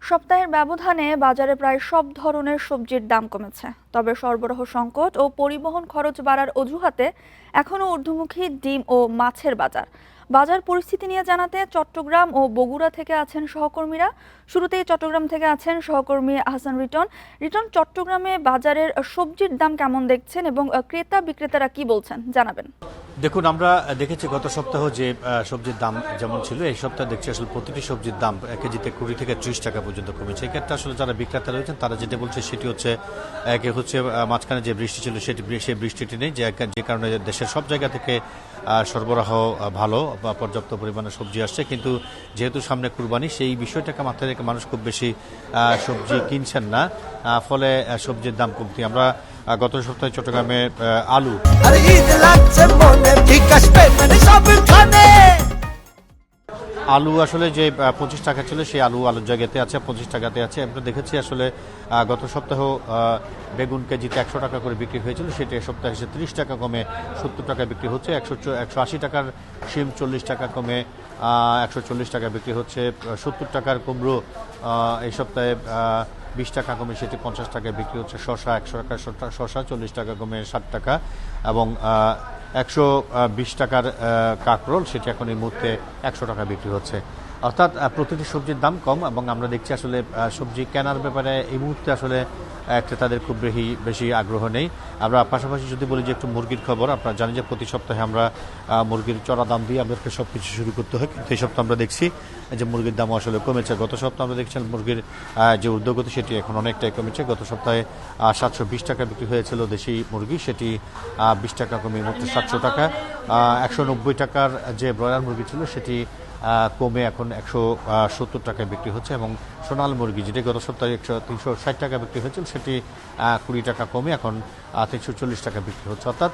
সপ্তাহের ব্যবধানে বাজারে প্রায় সব ধরনের সবজির দাম কমেছে। তবে সরবরাহ সংকট ও পরিবহন খরচ বাড়ার অজুহাতে এখনও ঊর্ধ্বমুখী ডিম ও মাছের বাজার। বাজার পরিস্থিতি নিয়ে জানাতে চট্টগ্রাম ও বগুড়া থেকে আছেন সহকর্মীরা। শুরুতেই চট্টগ্রাম থেকে আছেন সহকর্মী আহসান রিটন। রিটন, চট্টগ্রামে বাজারের সবজির দাম কেমন দেখছেন এবং ক্রেতা বিক্রেতারা কি বলছেন জানাবেন। দেখুন, আমরা দেখেছি গত সপ্তাহ যে সবজির দাম যেমন ছিল, এই সপ্তাহে দেখছি আসলে প্রতিটি সবজির দাম কেজিতে 20 থেকে 30 টাকা পর্যন্ত কমেছে। এক্ষেত্রে আসলে যারা বিক্রেতা রয়েছেন তারা যেটা বলছে সেটি হচ্ছে মাঝখানে যে বৃষ্টি ছিল সেই বৃষ্টিটি নেই, যে কারণে দেশের সব জায়গা থেকে সরবরাহ ভালো বা পর্যাপ্ত পরিমাণে সবজি আসছে, কিন্তু যেহেতু সামনে কুরবানি সেই বিষয়টাকে মাথায় রেখে মানুষ খুব বেশি সবজি কিনছেন না, ফলে সবজির দাম কমতি। আমরা গত সপ্তাহে চট্টগ্রামে আলু আসলে যে 25 টাকা ছিল সেই আলুর জায়গাতে আছে 25 টাকাতে আছে। আমরা দেখেছি আসলে গত সপ্তাহ বেগুন কেজিতে 100 টাকা করে বিক্রি হয়েছিল, সেটা এই সপ্তাহে এসে 30 টাকা কমে 70 টাকা বিক্রি হচ্ছে। 180 টাকার শিম 40 টাকা কমে 140 টাকা বিক্রি হচ্ছে। 70 টাকার কুমড়ো এই সপ্তাহে 20 টাকা কমে সেটি 50 টাকায় বিক্রি হচ্ছে। শসা 100 টাকার শসা 40 টাকা কমে 60 টাকা, এবং 120 টাকার কাঁকরোল সেটি এখন এই মুহূর্তে 100 টাকা বিক্রি হচ্ছে। অর্থাৎ প্রতিটি সবজির দাম কম, এবং আমরা দেখছি আসলে সবজি কেনার ব্যাপারে এই মুহূর্তে আসলে ক্রেতাদের খুব বেশি আগ্রহ নেই। আমরা পাশাপাশি যদি বলি যে একটু মুরগির খবর, আপনারা জানেন যে প্রতি সপ্তাহে আমরা মুরগির চড়া দাম দিয়ে আমাদেরকে সব কিছু শুরু করতে হয়, কিন্তু এই সপ্তাহে আমরা দেখছি যে মুরগির দামও আসলে কমেছে। গত সপ্তাহে আমরা দেখছিলাম মুরগির যে ঊর্ধ্বগতি সেটি এখন অনেকটাই কমেছে। গত সপ্তাহে 720 টাকা বিক্রি হয়েছিল দেশি মুরগি, সেটি 20 টাকা কমে মাত্র 700 টাকা। 190 টাকার যে ব্রয়লার মুরগি ছিল সেটি কমে এখন 170 টাকায় বিক্রি হচ্ছে, এবং সোনাল মুরগি যেটি গত সপ্তাহে 360 টাকা বিক্রি হয়েছিল সেটি 20 টাকা কমে এখন 340 টাকা বিক্রি হচ্ছে। অর্থাৎ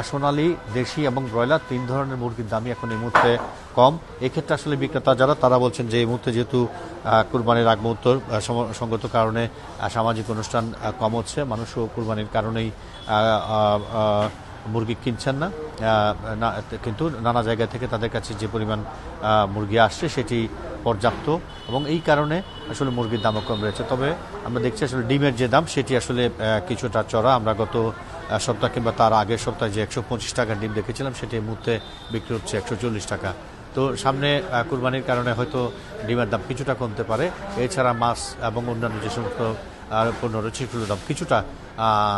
সোনালী, দেশি এবং ব্রয়লার 3 ধরনের মুরগির দামই এখন এই মুহূর্তে কম। এক্ষেত্রে আসলে বিক্রেতা যারা তারা বলছেন যে এই মুহূর্তে যেহেতু কুরবানির আগ মুহূর্ত সঙ্গত কারণে সামাজিক অনুষ্ঠান কম হচ্ছে, মানুষও কুরবানির কারণেই মুরগি কিনছেন না, কিন্তু নানা জায়গা থেকে তাদের কাছে যে পরিমাণ মুরগি আসছে সেটি পর্যাপ্ত, এবং এই কারণে আসলে মুরগির দামও কম রয়েছে। তবে আমরা দেখছি আসলে ডিমের যে দাম সেটি আসলে কিছুটা চড়া। আমরা গত সপ্তাহ কিংবা তার আগের সপ্তাহে যে 125 টাকার ডিম দেখেছিলাম সেটি এই মুহূর্তে বিক্রি হচ্ছে 140 টাকা। তো সামনে কুরবানির কারণে হয়তো ডিমের দাম কিছুটা কমতে পারে। এছাড়া মাছ এবং অন্যান্য যে সমস্ত পণ্য রয়েছে সেগুলোর দাম কিছুটা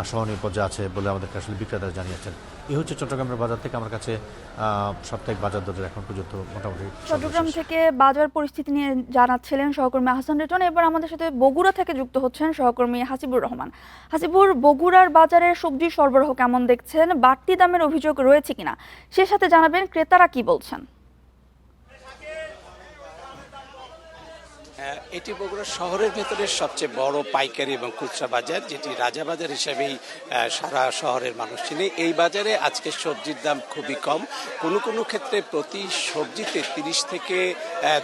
সহনীয় পর্যায়ে আছে বলে আমাদেরকে আসলে বিক্রেতারা জানিয়েছেন। এই হচ্ছে চট্টগ্রামের বাজার থেকে আমার কাছে সাপ্তাহিক বাজার দরের এখন পর্যন্ত মোটামুটি। চট্টগ্রাম থেকে বাজার পরিস্থিতি নিয়ে জানাচ্ছিলেন সহকর্মী আহসান রিটন। এবার আমাদের সাথে বগুড়া থেকে যুক্ত হচ্ছেন সহকর্মী হাসিবুর রহমান। হাসিবুর, বগুড়ার বাজারে সবজি সরবরাহ কেমন দেখছেন? বাড়তি দামের অভিযোগ রয়েছে কিনা সে সাথে জানাবেন ক্রেতারা কি বলছেন। এটি বগুড়া শহরের ভেতরে সবচেয়ে বড় পাইকারি এবং খুচরা বাজার, যেটি রাজাবাজার হিসেবেই সারা শহরের মানুষ চিনে। এই বাজারে আজকে সবজির দাম খুবই কম। কোনো কোনো ক্ষেত্রে প্রতি সবজিতে 30 থেকে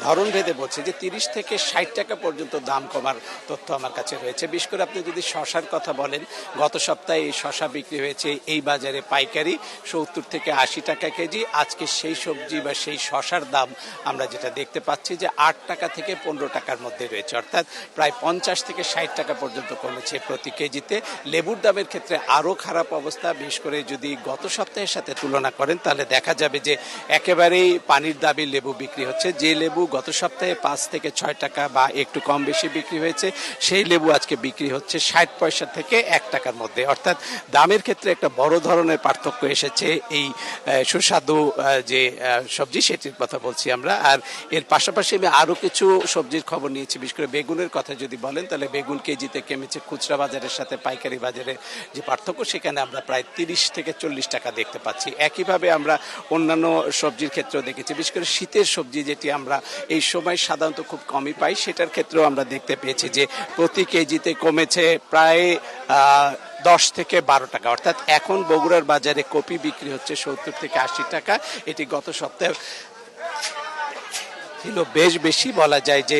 ধরন ভেদে বলছে যে 30 থেকে 60 টাকা পর্যন্ত দাম কমার তথ্য আমার কাছে রয়েছে। বিশেষ করে আপনি যদি শশার কথা বলেন, গত সপ্তাহে এই শশা বিক্রি হয়েছে এই বাজারে পাইকারি 70 থেকে 80 টাকা কেজি। আজকে সেই সবজি বা সেই শশার দাম আমরা যেটা দেখতে পাচ্ছি যে 8 টাকা থেকে 15 টাকার মধ্যে রয়েছে, অর্থাৎ প্রায় 50 থেকে 60 টাকা পর্যন্ত কমেছে প্রতি কেজিতে। লেবুর দামের ক্ষেত্রে আরও খারাপ অবস্থা। বিশেষ করে যদি গত সপ্তাহের সাথে তুলনা করেন তাহলে দেখা যাবে যে একেবারেই পানির দাবি লেবু বিক্রি হচ্ছে। যে লেবু গত সপ্তাহে 5 থেকে 6 টাকা বা একটু কম বেশি বিক্রি হয়েছে, সেই লেবু আজকে বিক্রি হচ্ছে 60 পয়সা থেকে 1 টাকার মধ্যে। অর্থাৎ দামের ক্ষেত্রে একটা বড় ধরনের পার্থক্য এসেছে এই সুস্বাদু যে সবজি সেটির কথা বলছি আমরা। আর এর পাশাপাশি আমি আরও কিছু সবজির খবর নিয়েছি। বিশেষ করে বেগুনের কথা যদি বলেন তাহলে বেগুন কেজিতে কমেছে খুচরা বাজারের সাথে পাইকারি বাজারে যে পার্থক্য, সেখানে আমরা প্রায় 30 থেকে 40 টাকা দেখতে পাচ্ছি। একইভাবে আমরা অন্যান্য সবজির ক্ষেত্রেও দেখেছি, বিশেষ করে শীতের সবজি যেটি আমরা এই সময় সাধারণত খুব কমই পাই, সেটার ক্ষেত্রেও আমরা দেখতে পেয়েছি যে প্রতি কেজিতে কমেছে প্রায় 10 থেকে 12 টাকা। অর্থাৎ এখন বগুড়ার বাজারে কপি বিক্রি হচ্ছে 70 থেকে 80 টাকা। এটি গত সপ্তাহে ছিল বেশ বেশি, বলা যায় যে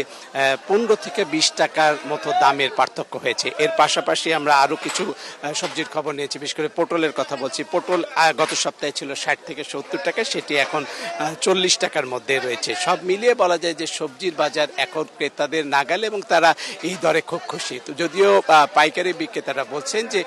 15 থেকে 20 টাকার মতো দামের পার্থক্য হয়েছে। এর পাশাপাশি আমরা আরও কিছু সবজির খবর নিয়েছি, বিশেষ করে পটলের কথা বলছি। পটল গত সপ্তাহে ছিল 60 থেকে 70 টাকা, সেটি এখন 40 টাকার মধ্যে রয়েছে। সব মিলিয়ে বলা যায় যে সবজির বাজার এখন ক্রেতাদের নাগালে এবং তারা এই দরে খুব খুশি। তো যদিও পাইকারি বিক্রেতারা বলছেন যে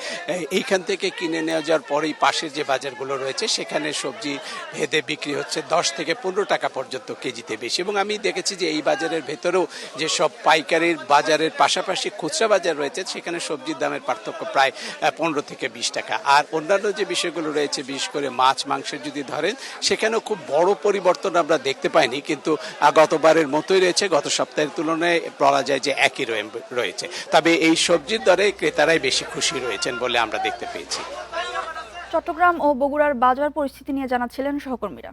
এইখান থেকে কিনে নেওয়া যাওয়ার পরেই পাশের যে বাজারগুলো রয়েছে সেখানে সবজি ভেদে বিক্রি হচ্ছে 10 থেকে 15 টাকা পর্যন্ত কেজিতে বেশি। এবং আমি দেখেছি যে এই বাজারের ভেতরেও যে সব পাইকারির বাজারের পাশাপাশি খুচরা বাজার রয়েছে সেখানে সবজির দামের পার্থক্য প্রায় 15 থেকে 20 টাকা। আর অন্যান্য যে বিষয়গুলো রয়েছে, বিশেষ করে মাছ মাংসের যদি ধরেন, সেখানেও খুব বড় পরিবর্তন আমরা দেখতে পাইনি, কিন্তু গতবারের মতোই রয়েছে। গত সপ্তাহের তুলনায় বলা যায় যে একই রয়েছে। তবে এই সবজির দরে ক্রেতারাই বেশি খুশি রয়েছেন বলে আমরা দেখতে পেয়েছি। চট্টগ্রাম ও বগুড়ার বাজার পরিস্থিতি নিয়ে জানাচ্ছিলেন সহকর্মীরা।